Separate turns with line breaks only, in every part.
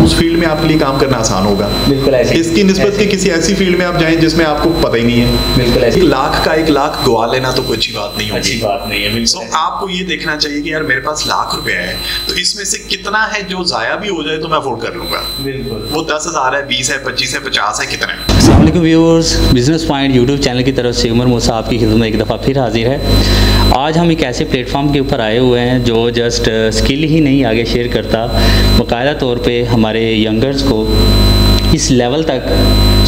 उस फील्ड में आपके लिए काम करना आसान होगा।
बिल्कुल ऐसे।
इसकी निस्बत के किसी ऐसी फील्ड में आप जाएं जिसमें आपको पता ही नहीं है।
बिल्कुल ऐसे।
1 लाख गवा लेना तो कोई अच्छी बात नहीं होगी।
अच्छी बात नहीं है।
So, आपको ये देखना चाहिए कि यार मेरे पास ₹1,00,000 है, तो इसमें से कितना है जो जाया भी हो जाए तो मैं अफोर्ड कर लूंगा।
बिल्कुल।
वो 10,000 है, 20 है, 25 है, 50 है, कितना है।
अस्सलाम वालेकुम viewers, business point YouTube channel की तरफ से उमर मूसा आपकी खिदमत में एक दफ़ा फिर हाजिर है। आज हम एक ऐसे प्लेटफॉर्म के ऊपर आए हुए हैं जो जस्ट स्किल ही नहीं आगे शेयर करता, बाकायदा तौर पे हमारे यंगर्स को इस लेवल तक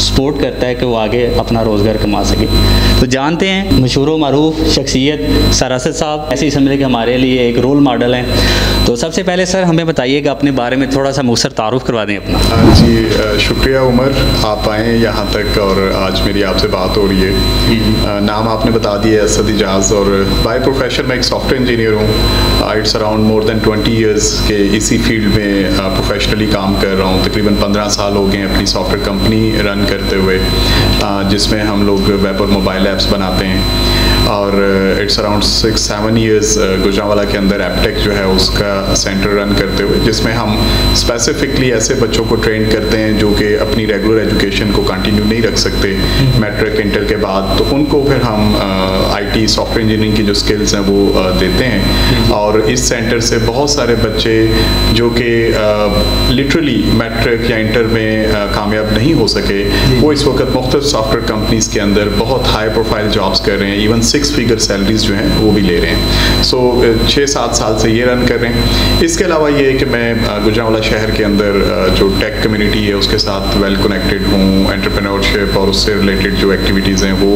सपोर्ट करता है कि वो आगे अपना रोज़गार कमा सके। तो जानते हैं मशहूर मारूफ शख्सियत सर असद साहब, ऐसे ही समझे कि हमारे लिए एक रोल मॉडल हैं। तो सबसे पहले सर हमें बताइएगा अपने बारे में थोड़ा सा मुख्तसर तारुफ करवा दें अपना।
जी शुक्रिया उमर, आप आए यहाँ तक और आज मेरी आपसे बात हो रही है। नाम आपने बता दिया असद इजाज़, और बाय प्रोफेशन मैं एक सॉफ्टवेयर इंजीनियर हूँ। It's around more than 20 years के इसी फील्ड में प्रोफेशनली काम कर रहा हूँ। तकरीबन 15 साल हो गए अपनी सॉफ्टवेयर कंपनी रन करते हुए, जिसमें हम लोग वेब और मोबाइल ऐप्स बनाते हैं। और इट्स अराउंड 6-7 ईयर्स गुजरांवाला के अंदर एपटेक जो है उसका सेंटर रन करते हुए, जिसमें हम स्पेसिफिकली ऐसे बच्चों को ट्रेन करते हैं जो कि अपनी रेगुलर एजुकेशन को कंटिन्यू नहीं रख सकते मैट्रिक इंटर के बाद, तो उनको फिर हम आईटी सॉफ्टवेयर इंजीनियरिंग की जो स्किल्स हैं वो देते हैं। और इस सेंटर से बहुत सारे बच्चे जो कि लिटरली मैट्रिक या इंटर में कामयाब नहीं हो सके, वो इस वक्त मुख्तलिफ सॉफ्टवेयर कंपनीज के अंदर बहुत हाई प्रोफाइल जॉब्स कर रहे हैं। इवन 6 फिगर सैलरीज जो हैं वो भी ले रहे हैं। सो 6-7 साल से ये रन कर रहे हैं। इसके अलावा ये है कि मैं गुजरांवाला शहर के अंदर जो टेक कम्युनिटी है उसके साथ वेल कनेक्टेड हूँ। एंटरप्रेन्योरशिप और उससे रिलेटेड जो एक्टिविटीज़ हैं वो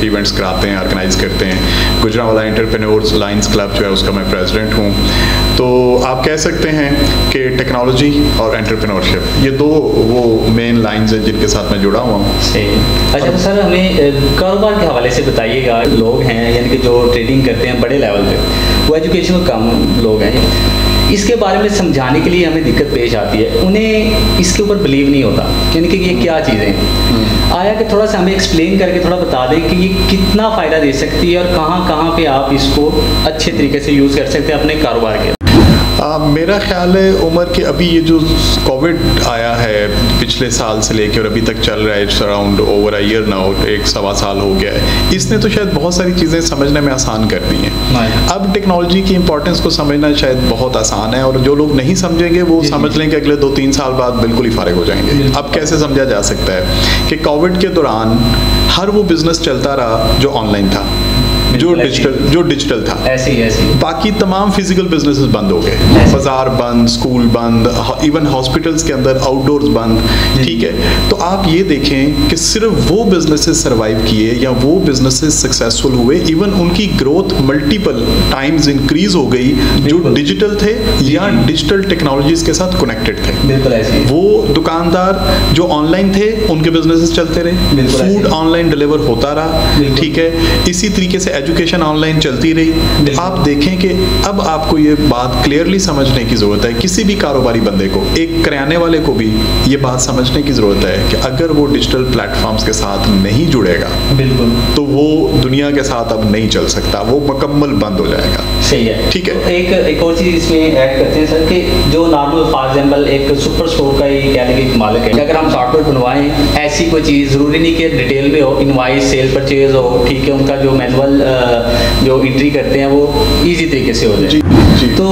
इवेंट्स कराते हैं, ऑर्गेनाइज करते हैं। गुजरांवाला एंटरप्रेन्योर्स लाइन्स क्लब जो है उसका मैं प्रेसिडेंट हूँ। तो आप कह सकते हैं कि टेक्नोलॉजी और एंटरप्रेन्योरशिप ये दो वो मेन लाइन्स हैं जिनके साथ मैं जुड़ा हुआ हूँ।
अच्छा सर, हमें कारोबार के हवाले से बताइएगा। लोग हैं यानी कि जो ट्रेडिंग करते हैं बड़े लेवल पे, वो एजुकेशन में कम लोग हैं, इसके बारे में समझाने के लिए हमें दिक्कत पेश आती है। उन्हें इसके ऊपर बिलीव नहीं होता यानी कि ये क्या चीज़ें हैं। आया कि थोड़ा सा हमें एक्सप्लेन करके थोड़ा बता दें कि ये कितना फ़ायदा दे सकती है और कहाँ कहाँ पे आप इसको अच्छे तरीके से यूज़ कर सकते हैं अपने कारोबार के।
मेरा ख्याल है उमर कि अभी ये जो कोविड आया है पिछले साल से लेकर और अभी तक चल रहा है, it's around over a year now, 1-1.25 साल हो गया है। इसने तो शायद बहुत सारी चीज़ें समझने में आसान कर दी हैं। अब टेक्नोलॉजी की इंपॉर्टेंस को समझना शायद बहुत आसान है, और जो लोग नहीं समझेंगे वो समझ लें कि अगले 2-3 साल बाद बिल्कुल ही फारिग हो जाएंगे। अब कैसे समझा जा सकता है कि कोविड के दौरान हर वो बिजनेस चलता रहा जो ऑनलाइन था, जो डिजिटल था। ऐसी बाकी तमाम फिजिकल बिजनेसेस बंद हो गए, बाजार बंद, स्कूल बंद, इवन हॉस्पिटल्स के अंदर आउटडोर्स बंद। ठीक है, तो आप ये देखें कि सिर्फ वो बिजनेसेस सर्वाइव किए या वो बिजनेसेस सक्सेसफुल हुए, इवन उनकी ग्रोथ मल्टीपल टाइम्स इंक्रीज हो गई जो डिजिटल थे या डिजिटल टेक्नोलॉजीज के साथ कनेक्टेड थे। बिल्कुल ऐसे। वो दुकानदार जो ऑनलाइन थे उनके बिजनेसेस चलते रहे, फूड ऑनलाइन डिलीवर होता रहा। ठीक है, इसी तरीके से एजुकेशन ऑनलाइन चलती रही। आप देखें कि अब आपको ये बात क्लियरली समझने की जरूरत है, किसी भी कारोबारी बंदे को, एक किराने वाले को भी ये बात समझने की जरूरत है कि अगर वो डिजिटल प्लेटफॉर्म्स के साथ नहीं जुड़ेगा बिल्कुल तो वो दुनिया के साथ अब नहीं चल सकता, वो मुकम्मल बंद हो जाएगा। सही है, ठीक है।
तो एक और चीज इसमें ऐड करते हैं सर कि जो नॉर्मल फॉर एग्जांपल एक सुपर स्टोर का ही कह लेंगे मालिक है, अगर हम सॉफ्टवेयर बनवाएं, ऐसी कोई चीज जरूरी नहीं कि डिटेल में हो, इनवॉइस सेल परचेज हो, ठीक है, उनका जो मैनुअल जो एंट्री करते हैं वो इजी तरीके से हो जाए। जी। तो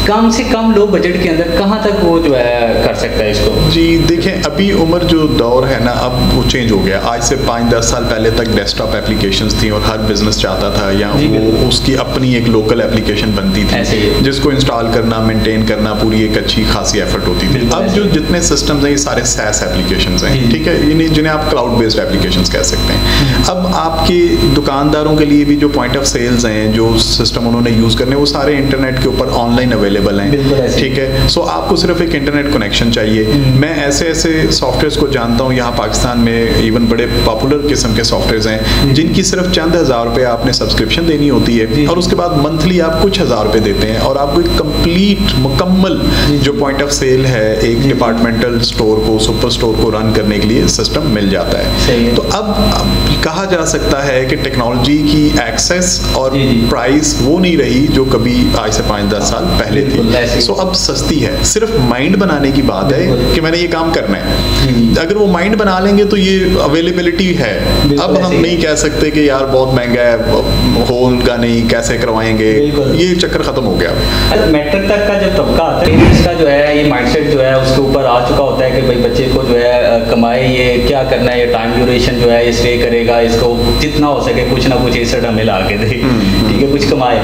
कम से कम लो बजट के अंदर कहाँ तक वो जो है कर सकता है इसको?
जी देखें, अभी उम्र जो दौर है ना, अब वो चेंज हो गया। आज से 5-10 साल पहले तक डेस्कटॉप एप्लीकेशंस थी और हर बिजनेस चाहता था या वो उसकी अपनी एक लोकल एप्लीकेशन बनती थी जिसको इंस्टॉल करना, मेंटेन करना पूरी एक अच्छी खासी एफर्ट होती थी। अब जो जितने सिस्टम्स हैं ये सारे SaaS एप्लीकेशंस हैं, ठीक है, जिन्हें आप क्लाउड बेस्ड एप्लीकेशंस कह सकते हैं। अब आपके दुकानदारों के लिए भी जो पॉइंट ऑफ सेल्स हैं, जो सिस्टम उन्होंने यूज करने, वो सारे इंटरनेट के ऊपर ऑनलाइन अवेलेबल हैं। ठीक है, सो आपको सिर्फ एक इंटरनेट कनेक्शन चाहिए। मैं ऐसे सॉफ्टवेयर्स को जानता हूँ यहाँ पाकिस्तान में, इवन बड़े पॉपुलर किस्म के सॉफ्टवेयर्स हैं जिनकी सिर्फ चंद हज़ार रुपये आपने सब्सक्रिप्शन देनी होती है और उसके बाद मंथली आप कुछ हज़ार रुपये देते हैं और आपको एक कंप्लीट मुकम्मल जो पॉइंट ऑफ सेल है, एक डिपार्टमेंटल स्टोर को, सुपर स्टोर को रन करने के लिए सिस्टम मिल जाता है। तो अब कहा जा सकता है कि टेक्नोलॉजी की एक्सेस और प्राइस वो नहीं रही जो कभी आज से 5-10 साल पहले थी, सो अब सस्ती है। सिर्फ माइंड बनाने की बात है कि मैंने ये काम करना है। अगर वो माइंड बना लेंगे तो ये अवेलेबिलिटी है। अब हम नहीं कह सकते कि यार बहुत महंगा है, हो उनका नहीं, कैसे करवाएंगे, ये चक्कर खत्म हो गया।
मैट्रिक तक का जब तबका आता है, इसका जो है ये माइंडसेट जो है उसके ऊपर आ चुका होता है कि भाई बच्चे को जो है कमाए, ये क्या करना है, ये टाइम ड्यूरेशन जो है ये स्टे करेगा, इसको जितना हो सके कुछ ना कुछ एसेट हमें ला के दे, ठीक है, कुछ कमाए।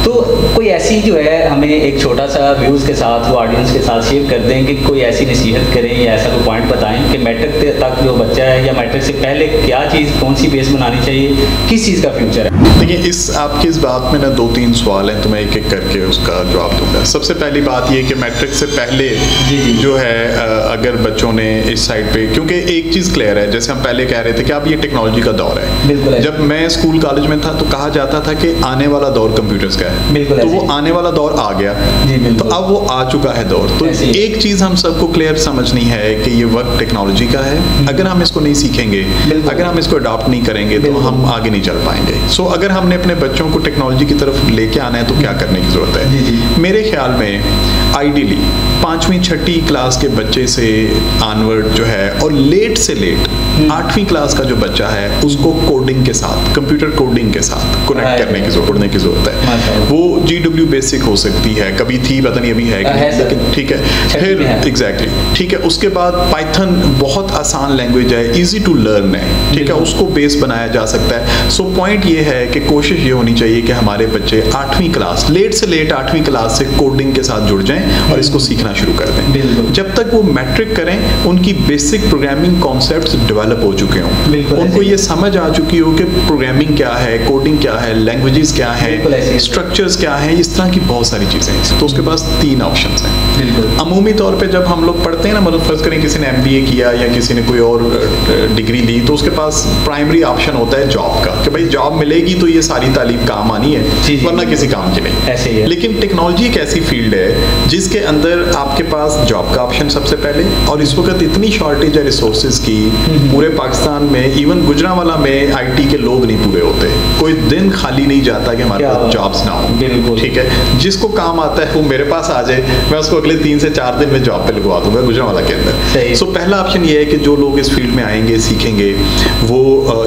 तो कोई ऐसी जो है हमें एक छोटा सा व्यूज़ के साथ, वो ऑडियंस के साथ शेयर कर दें कि कोई ऐसी नसीहत करें या ऐसा कोई पॉइंट बताएं कि मैट्रिक तक जो बच्चा है या मैट्रिक से पहले क्या चीज़, कौन सी बेस बनानी चाहिए, किस चीज़ का फ्यूचर है।
देखिए, आपकी इस बात में ना 2-3 सवाल हैं, तो मैं एक एक करके उसका जवाब दूंगा। सबसे पहली बात ये कि मैट्रिक से पहले जो है अगर बच्चों ने इस साइड पे, क्योंकि एक चीज़ क्लियर है, जैसे हम पहले कह रहे थे कि अब ये टेक्नोलॉजी का दौर है। जब मैं स्कूल कॉलेज में था तो कहा जाता था कि आने वाला दौर कंप्यूटर्स का है, तो वो आने वाला दौर आ गया, तो अब वो आ चुका है दौर। तो एक चीज़ हम सबको क्लियर समझनी है कि ये वक्त टेक्नोलॉजी का है। अगर हम इसको नहीं सीखेंगे, अगर हम इसको अडॉप्ट नहीं करेंगे तो हम आगे नहीं चल पाएंगे। सो अगर हमने अपने बच्चों को टेक्नोलॉजी की तरफ लेके आना है तो क्या करने की ज़रूरत है? मेरे ख्याल में आइडियली 5वीं-6ठी क्लास के बच्चे से ऑनवर्ड जो है, और लेट से लेट 8वीं क्लास का जो बच्चा है उसको कोडिंग के साथ, कंप्यूटर कोडिंग के साथ कनेक्ट करने की ज़रूरत है। वो GW बेसिक हो सकती है, कभी थी, पता नहीं अभी है कि नहीं, लेकिन ठीक है। फिर एग्जैक्टली ठीक है, उसके बाद पाइथन बहुत आसान लैंग्वेज है, इजी टू लर्न है, ठीक है, उसको बेस बनाया जा सकता है। सो पॉइंट ये है कि कोशिश ये होनी चाहिए कि हमारे बच्चे 8वीं क्लास, लेट से लेट 8वीं क्लास से कोडिंग के साथ जुड़ जाएं और इसको सीखना शुरू कर दें। जब तक वो मैट्रिक करें, उनकी बेसिक प्रोग्रामिंग कॉन्सेप्ट्स डेवलप हो चुके हों, उनको ये समझ आ चुकी हो कि प्रोग्रामिंग क्या है, कोडिंग क्या है, लैंग्वेजेस क्या है, स्ट्रक्चर्स क्या है, इस तरह की बहुत सारी चीज़ें हैं। तो उसके पास 3 ऑप्शंस हैं। अमूमी तौर पे जब हम लोग पढ़ते हैं ना, मतलब फर्ज करें किसी ने MBA किया या किसी ने कोई और डिग्री ली, तो उसके पास प्राइमरी ऑप्शन होता है जॉब का, कि भाई जॉब मिलेगी तो ये सारी तालीम काम आनी है, वरना किसी काम की नहीं। ऐसे ही है। लेकिन टेक्नोलॉजी एक ऐसी फील्ड है जिसके अंदर आपके पास जॉब का ऑप्शन सबसे पहले, और इस वक्त इतनी शॉर्टेज है रिसोर्सेज की पूरे पाकिस्तान में, इवन गुजरांवाला में IT के लोग नहीं पूरे होते, कोई दिन खाली नहीं जाता कि हमारे पास जॉब्स ना हो, ठीक है। जिसको काम आता है वो मेरे पास आ जाए, मैं उसको अगले 3 से 4 दिन में जॉब पे लगवा दूंगा गुजरांवाला के अंदर। सो पहला ऑप्शन ये है कि जो लोग इस फील्ड में आएंगे, सीखेंगे, वो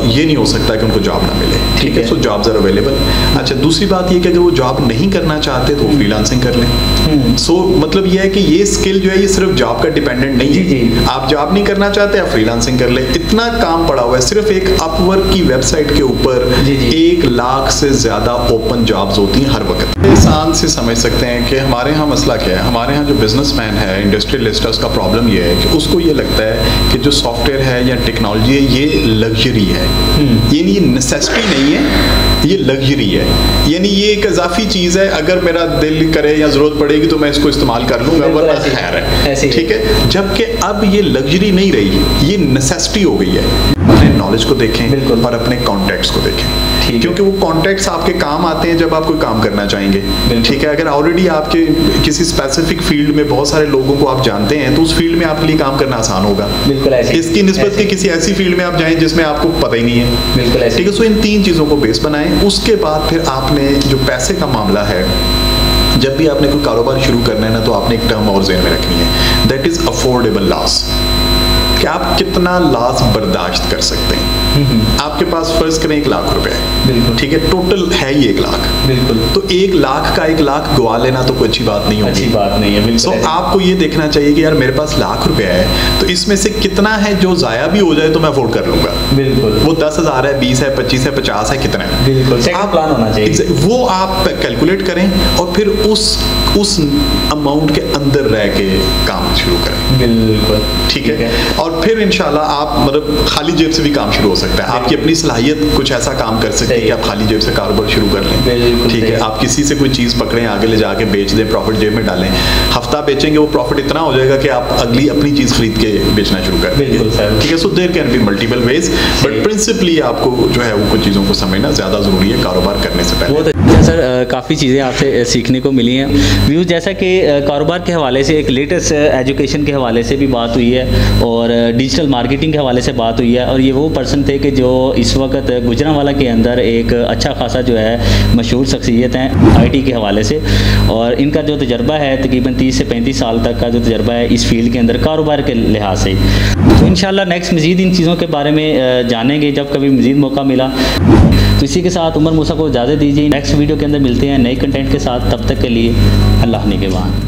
ये नहीं हो सकता कि उनको जॉब ना मिले, ठीक है। सो जॉब्स आर अवेलेबल। अच्छा, दूसरी बात ये कि अगर वो जॉब नहीं करना चाहते तो वो फ्रीलांसिंग कर लें। सो मतलब ये है कि ये स्किल जो है ये सिर्फ जॉब का डिपेंडेंट नहीं है। आप जॉब नहीं करना चाहते, आप फ्रीलांसिंग कर ले। इतना काम पड़ा हुआ है, सिर्फ एक अपवर्क की वेबसाइट के ऊपर 1 लाख से ज्यादा ओपन जॉब्स होती हैं हर वक्त। इंसान से समझ सकते हैं कि हमारे यहाँ मसला क्या है। हमारे यहाँ जो बिजनेसमैन है, इंडस्ट्रियलिस्ट है, उसका प्रॉब्लम ये है कि उसको ये लगता है कि जो सॉफ्टवेयर है या टेक्नोलॉजी है ये लग्जरी है, ये नेसेसिटी नहीं है, ये लग्जरी है, यानी ये एक इजाफी चीज़ है, अगर मेरा दिल करे या ज़रूरत पड़ेगी तो मैं इसको इस्तेमाल कर लूँगा, वरना खैर है, ठीक है। जबकि अब ये लग्जरी नहीं रही, ये नेसेसिटी हो गई है। अपने नॉलेज को देखें और अपने कॉन्टैक्ट्स को देखें, क्योंकि वो कॉन्टैक्ट्स आपके काम आते हैं जब आप कोई काम करना चाहेंगे, ठीक है। अगर ऑलरेडी आपके किसी स्पेसिफिक फील्ड में बहुत सारे लोगों को आप जानते हैं तो उस फील्ड में आपके लिए काम करना आसान होगा, इसकी निस्बत के किसी ऐसी फील्ड में आप जाएं जिसमें आपको पता ही नहीं है, ठीक है। सो इन 3 चीज़ों को बेस बनाएं। उसके बाद फिर आपने जो पैसे का मामला है, जब भी आपने कोई कारोबार शुरू करना है ना, तो आपने एक टर्म और ज़हन में रखनी है, दैट इज़ अफोर्डेबल लॉस, कि आप कितना लॉस बर्दाश्त कर सकते हैं। आपके पास फर्ज करें 1 लाख रुपए है, ठीक है, टोटल है ही 1 लाख, बिल्कुल। तो 1 लाख का 1 लाख गवा लेना तो कोई अच्छी बात नहीं होगी, अच्छी बात नहीं है। सो आपको ये देखना चाहिए कि यार मेरे पास लाख रुपया है, तो इसमें से कितना है जो जाया भी हो जाए तो मैं अफोर्ड कर लूंगा, बिल्कुल। वो 10,000 है, 20 है, 25 है, 50 है, कितना है, बिल्कुल आप प्लान होना चाहिए, वो आप कैलकुलेट करें और फिर उस अमाउंट के अंदर रह के काम शुरू करें, बिल्कुल, ठीक है। और फिर इंशाल्लाह आप मतलब खाली जेब से भी काम शुरू हो सकता है। आपकी अपनी सलाहियत कुछ ऐसा काम कर सकती है कि आप खाली जेब से कारोबार शुरू कर लें, ठीक है। आप किसी से कोई चीज़ पकड़ें, आगे ले जाके बेच दें, प्रॉफिट जेब में डालें, हफ्ता बेचेंगे, वो प्रॉफिट इतना हो जाएगा कि आप अगली अपनी चीज़ खरीद के बेचना शुरू कर देंगे, ठीक है। So there can be multiple ways, but principally आपको जो है वो कुछ चीज़ों को समझना ज़्यादा ज़रूरी है कारोबार करने से पहले।
अच्छा सर, काफ़ी चीज़ें आपसे सीखने को मिली हैं। व्यूज़ जैसा कि कारोबार के हवाले से एक लेटेस्ट एजुकेशन के हवाले से भी बात हुई है और डिजिटल मार्केटिंग के हवाले से बात हुई है, और ये वो पर्सन थे कि जो इस वक्त गुजरांवाला के अंदर एक अच्छा खासा जो है मशहूर शख्सियत हैं IT के हवाले से, और इनका जो तजर्बा है तकरीबन 30 से 35 साल तक का जो तजर्बा है इस फील्ड के अंदर कारोबार के लिहाज से। तो इंशाल्लाह नेक्स्ट मज़ीद इन चीज़ों के बारे में जानेंगे जब कभी मज़ीद मौका मिला। तो इसी के साथ उमर मूसा को इजाज़त दीजिए। नेक्स्ट वीडियो के अंदर मिलते हैं नए कंटेंट के साथ। तब तक के लिए अल्लाह निगहबान।